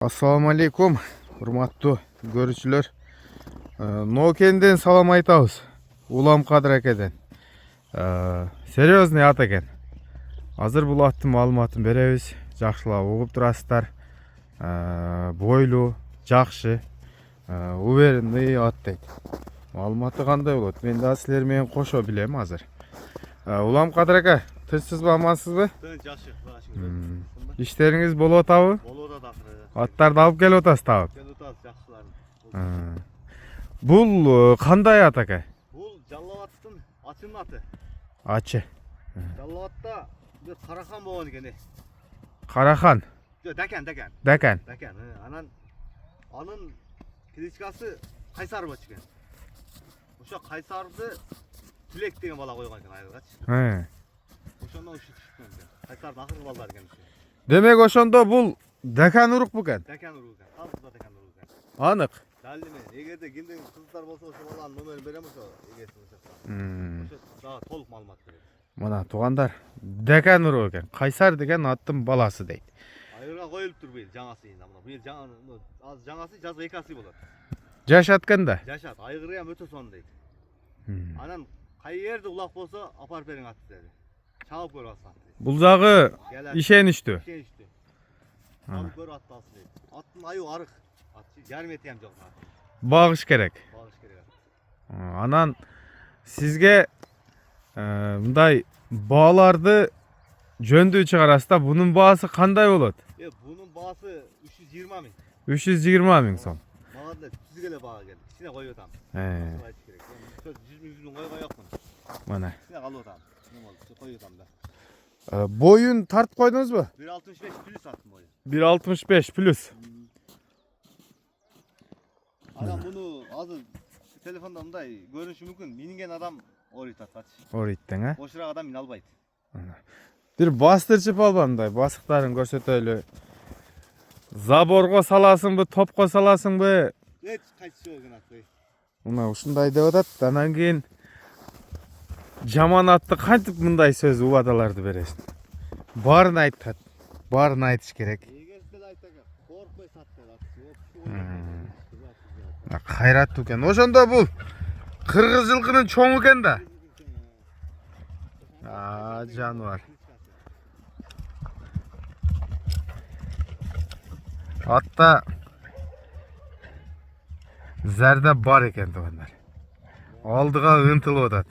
Assalamu alaikum, hurmatlı görüşçüler. Nokenden salam aytабыз. Улам Кадыр акеден. Серьезный ат экен. Азыр бул аттын маалыматын беребиз. Жакшылап угуп турасыздар. Бойлуу, жакшы, уверенный ат дейт. Маалыматы кандай болот? Мен да силер менен кошо билем азыр. Улам Кадыр ака, тынчсызбы, амансызбы? Жакшы, Иштериңиз болуп атабы? болуп атат. Аттарды алып келип атасыз табып. Келип атат жакшыларын. Бул кандай ат ака? Бул Жаллабаттын ачынын аты. Ачы. Жаллабатта бир Карахан болгон экен. Карахан. Дакен. Дакен. Анын кличкасы Кайсар болчу экен. Ошо Кайсарды Тилек деген бала койгон экен айылгачы. Ошондон ушу чыккан экен. Кайсардын акыркы балдары экен. Демек ошондо бул Дакен урук бекен. Дакен урук экен. Талдыда Дакен урук экен. Анык. Дал эме. Эгерде кимдин кыздар болсо ошо баланын номерин берем ошо эгеси ошо. Ошо дагы толук маалымат берет. Мына туугандар, Дакен урук экен. Кайсар деген аттын баласы дейт. Айырга коюлуптур быйыл жаңасы эми. Быйыл жаңасы жазга 2 асый болот. Жашат кандай? Жашат. Айгыры ham өтө сонун дейт. Анан кайерде улак болсо апарып бериң атты деди. Чалып көрүп алсак дейт. Бул жагы ишеничтүү. Ишеничтүү. Чалып көрүп атты алсын дейт. Аттын аю арык. Ат жармети ham жок. Багыш керек. Багыш керек. Анан сизге мындай бааларды жөндүү чыгарасыз да, бунун баасы кандай болот? Бунун баасы 320 миң. 320 миң сом. Мага деле түзгө эле баа келди. Кичине коюп атам. Айтыш керек. 100 миң койгон жокмун. Мына. Кичине калып атам. Нема болду? Коюп атам да. Боюн тартып койдуңузбу? 1.65 плюс аттым бою. 1.65 плюс. Анан муну азыр телефондо мындай көрүнүшү мүмкүн. Минген адам оройт атат. Оройт тең, Бошураак адам мине албайт. Бир бастырчып алба мындай, басыктарын көрсөтөлү. Заборго саласыңбы, топко саласыңбы? Эч кайсы жок экен. Мына ушундай деп атат. Анан кийин жаман атты кантип мындай сөз убадаларды бересиң? Баарын айтат. Баарын айтыш керек. Эгерде айтат, коркпой сат деп. Кайраттуу экен. Ошондо бул кыргыз жылкынын чоңу экен да. Жаныбар. Атта зардап бар экен туугандар. Алдыга ынтылып атат.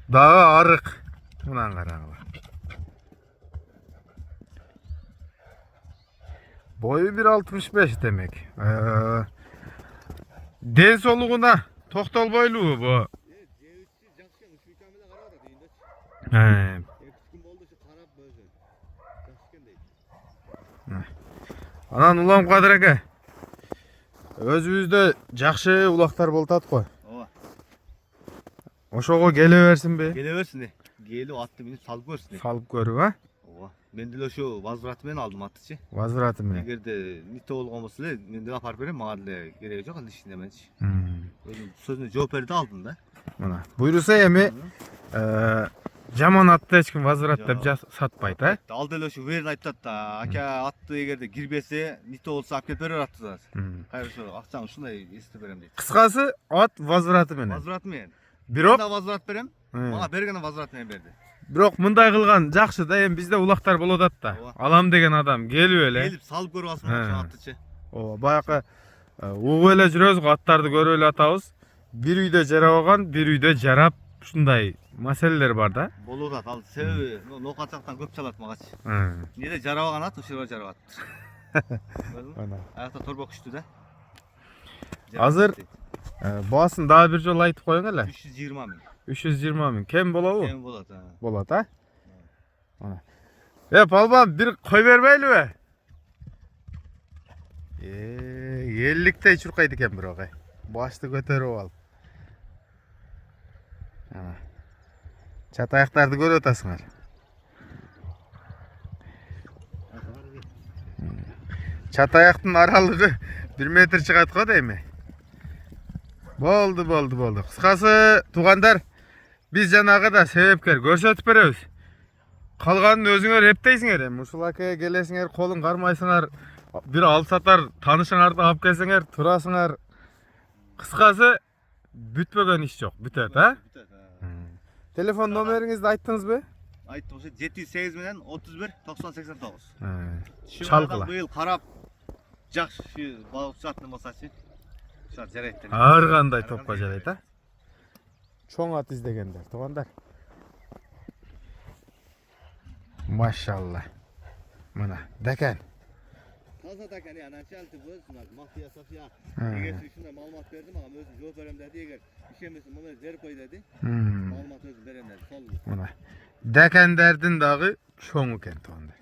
Дагы арык. Мынан карагыла. Бою 1.65 демек. Ден соолугуна токтолбойлубу бу? Анан Улам Кадыр ака, өзүбүздө жакшы улактар болуп атат го. Ооба. Ошого келе берсинби? Келе берсин. Келип атты минип салып көрсүн. Салып көрүп, Ооба. Мен деле ошо возвраты менен алдым аттычы. Возвраты менен. Эгерде мите болгон болсо эле мен деле апарып берем, мага деле кереги жок анда ишине менчи. Өзүм сөзүнө жооп берди алдым да. Мына, буйруса эми жаман атты эч ким возврат деп сатпайт, Ал деле ошо уверен айтат да, ака атты эгерде кирбесе, мите болсо алып келип берер атты да. Кайра ошо акчаны ушундай эстеп берем дейт. Кыскасы, ат возвраты менен. Возвраты менен. Бирок да возврат берем. Мага бергени возврат менен берди. Бирок мындай кылган жакшы да, эми бизде улактар болуп атат да. Алам деген адам келип эле. Келип салып көрүп алсын ошо аттычы. Ооба, баягы угуп эле жүрөбүз го, аттарды көрүп эле атабыз. Бир үйдө жарабаган, бир үйдө жарап, ушундай маселелер бар да. Болуп атат. Ал себеби ноокат жактан көп чалат магачы. Эмне жарабаган ат ошого жарабат. Мына. Аякта торбок күчтүү да. Азыр баасын дагы бир жолу айтып коюң эле. 320 миң. 320 миң. Кем болобу? Кем болот, Болот, Мына. Балбан, бир кой бербейлиби? Элликтей чуркайт экен бирок, Башты көтөрүп алып. Чат аяктарды көрүп атасыңар. Чат аяктын аралыгы 1 метр чыгат го дейми? Болду. Кыскасы, туугандар, биз жанагы да себепкер көрсөтүп беребиз. Калганын өзүңөр эптейсиңер. Ушул акеге келесиңер, колун кармайсыңар, bir al satar tanışыңарды алып келсеңер, турасыңар. Кыскасы бүтпөгөн иш жок, бүтөт, ha? Бүтөт. Telefon номериңизди айттыңызбы? Айттым ошо 708 менен 31 90 89. Чалкыла. Быйыл карап жакшы балык чатны болсачы. Ошо жарайт деп. Ар кандай топко жарайт, ha? Чоң ат издегендер, туугандар. Машалла. Мына, дәкен. Таза да кәне начальник өз мактый жасап я. Эгер ушундай маалымат берди мага өзүм жооп берем деди. Эгер ишенбесем муну берип кой деди. Маалымат өзүм берем деди. Сол. Мына. Дәкендердин дагы чоң экен туугандар.